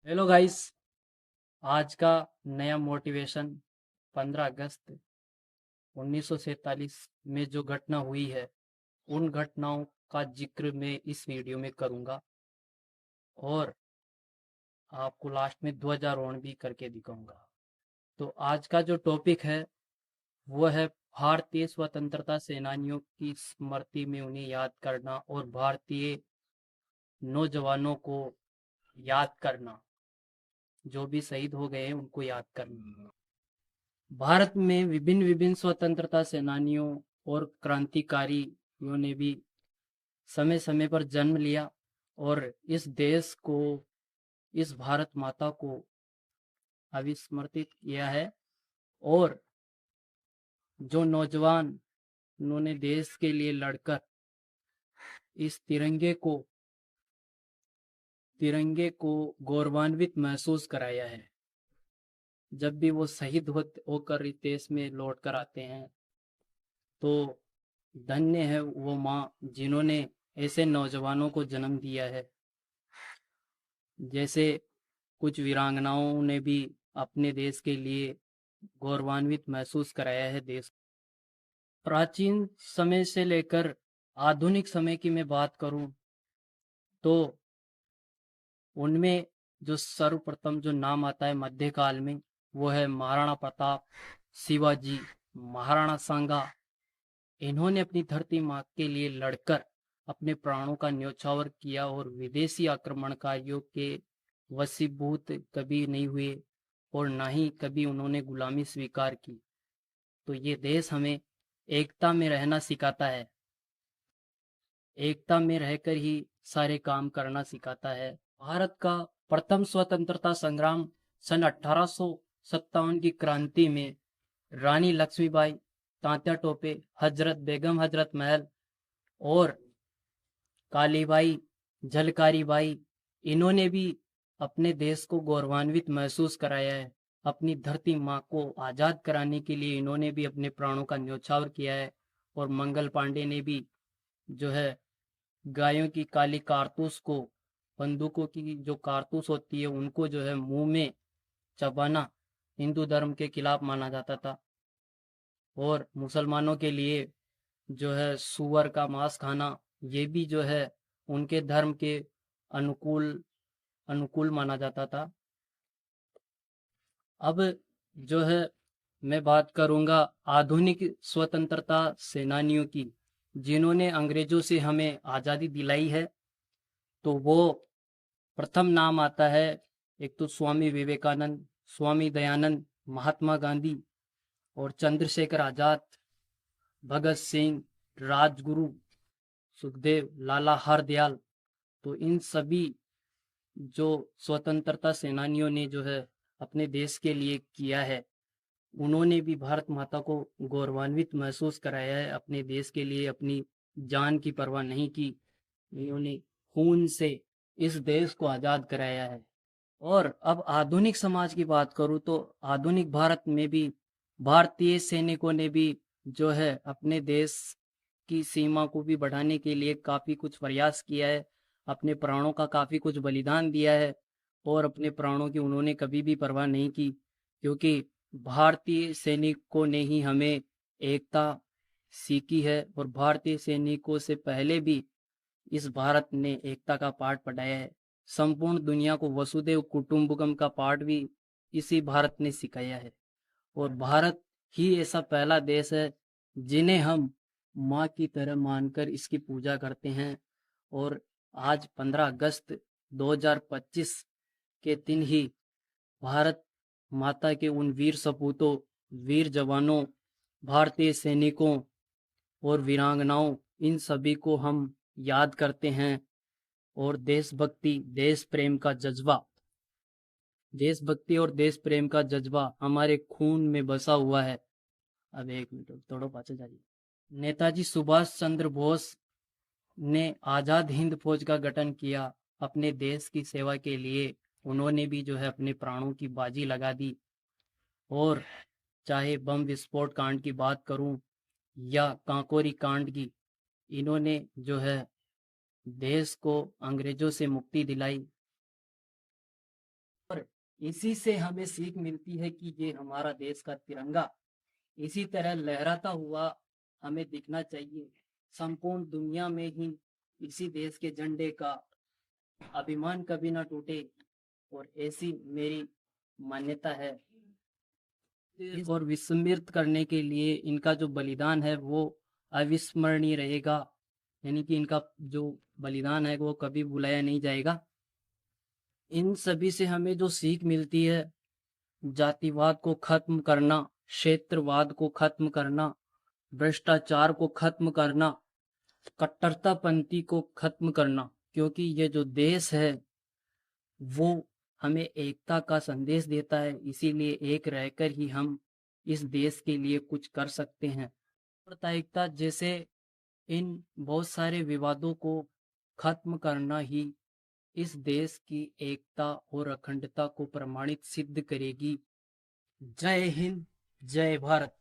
Hello guys. आज का नया मोटिवेशन 15 अगस्त 1947 में जो घटना हुई है उन घटनाओं का जिक्र मैं इस वीडियो में करूंगा और आपको लास्ट में ध्वजारोहण भी करके दिखाऊंगा। तो आज का जो टॉपिक है वो है भारतीय स्वतंत्रता सेनानियों की स्मृति में उन्हें याद करना और भारतीय नौजवानों को याद करना, जो भी शहीद हो गए हैं उनको याद करना। भारत में विभिन्न विभिन्न स्वतंत्रता सेनानियों और क्रांतिकारियों ने भी समय समय पर जन्म लिया और इस देश को, इस भारत माता को अविस्मृतित किया है। और जो नौजवान उन्होंने देश के लिए लड़कर इस तिरंगे को गौरवान्वित महसूस कराया है। जब भी वो शहीद होकर इस देश में लौट कर आते हैं तो धन्य है वो माँ जिन्होंने ऐसे नौजवानों को जन्म दिया है। जैसे कुछ वीरांगनाओं ने भी अपने देश के लिए गौरवान्वित महसूस कराया है देश। प्राचीन समय से लेकर आधुनिक समय की मैं बात करूं तो उनमें जो सर्वप्रथम जो नाम आता है मध्यकाल में वो है महाराणा प्रताप, शिवाजी, महाराणा सांगा। इन्होंने अपनी धरती माँ के लिए लड़कर अपने प्राणों का न्योछावर किया और विदेशी आक्रमणकारियों के वशीभूत कभी नहीं हुए और ना ही कभी उन्होंने गुलामी स्वीकार की। तो ये देश हमें एकता में रहना सिखाता है, एकता में रहकर ही सारे काम करना सिखाता है। भारत का प्रथम स्वतंत्रता संग्राम सन 1857 की क्रांति में रानी लक्ष्मीबाई, तात्या टोपे, हजरत बेगम हजरत महल और कालीबाई, झलकारी बाई, इन्होंने भी अपने देश को गौरवान्वित महसूस कराया है। अपनी धरती माँ को आज़ाद कराने के लिए इन्होंने भी अपने प्राणों का न्योछावर किया है। और मंगल पांडे ने भी जो है गायों की काली कारतूस को, बंदूकों की जो कारतूस होती है उनको जो है मुंह में चबाना हिंदू धर्म के खिलाफ माना जाता था। और मुसलमानों के लिए जो है सुअर का मांस खाना, ये भी जो है उनके धर्म के अनुकूल अनुकूल माना जाता था। अब जो है मैं बात करूंगा आधुनिक स्वतंत्रता सेनानियों की, जिन्होंने अंग्रेजों से हमें आज़ादी दिलाई है। तो वो प्रथम नाम आता है, एक तो स्वामी विवेकानंद, स्वामी दयानंद, महात्मा गांधी और चंद्रशेखर आजाद, भगत सिंह, राजगुरु, सुखदेव, लाला हरदयाल। तो इन सभी जो स्वतंत्रता सेनानियों ने जो है अपने देश के लिए किया है, उन्होंने भी भारत माता को गौरवान्वित महसूस कराया है। अपने देश के लिए अपनी जान की परवाह नहीं की, इन्होंने खून से इस देश को आज़ाद कराया है। और अब आधुनिक समाज की बात करूँ तो आधुनिक भारत में भी भारतीय सैनिकों ने भी जो है अपने देश की सीमा को भी बढ़ाने के लिए काफ़ी कुछ प्रयास किया है, अपने प्राणों का काफ़ी कुछ बलिदान दिया है। और अपने प्राणों की उन्होंने कभी भी परवाह नहीं की, क्योंकि भारतीय सैनिकों ने ही हमें एकता सीखी है। और भारतीय सैनिकों से पहले भी इस भारत ने एकता का पाठ पढ़ाया है। संपूर्ण दुनिया को वसुदेव कुटुंबकम का पाठ भी इसी भारत ने सिखाया है। और भारत ही ऐसा पहला देश है जिन्हें हम माँ की तरह मानकर इसकी पूजा करते हैं। और आज 15 अगस्त 2025 के दिन ही भारत माता के उन वीर सपूतों, वीर जवानों, भारतीय सैनिकों और वीरांगनाओं, इन सभी को हम याद करते हैं। और देशभक्ति, देश प्रेम का जज्बा, देशभक्ति और देश प्रेम का जज्बा हमारे खून में बसा हुआ है। अब एक मिनट थोड़ा पाछे जाइए। नेताजी सुभाष चंद्र बोस ने आज़ाद हिंद फौज का गठन किया अपने देश की सेवा के लिए। उन्होंने भी जो है अपने प्राणों की बाजी लगा दी। और चाहे बम विस्फोट कांड की बात करूं या कांकोरी कांड की, इन्होंने जो है देश को अंग्रेजों से मुक्ति दिलाई। इसी से हमें सीख मिलती है कि ये हमारा देश का तिरंगा इसी तरह लहराता हुआ हमें दिखना चाहिए। संपूर्ण दुनिया में ही इसी देश के झंडे का अभिमान कभी ना टूटे और ऐसी मेरी मान्यता है। और विस्मृत करने के लिए इनका जो बलिदान है वो अविस्मरणीय रहेगा, यानी कि इनका जो बलिदान है वो कभी भुलाया नहीं जाएगा। इन सभी से हमें जो सीख मिलती है, जातिवाद को खत्म करना, क्षेत्रवाद को खत्म करना, भ्रष्टाचार को खत्म करना, कट्टरतापंथी को खत्म करना, क्योंकि ये जो देश है वो हमें एकता का संदेश देता है। इसीलिए एक रहकर ही हम इस देश के लिए कुछ कर सकते हैं। सांप्रदायिकता जैसे इन बहुत सारे विवादों को खत्म करना ही इस देश की एकता और अखंडता को प्रमाणित सिद्ध करेगी। जय हिंद, जय भारत।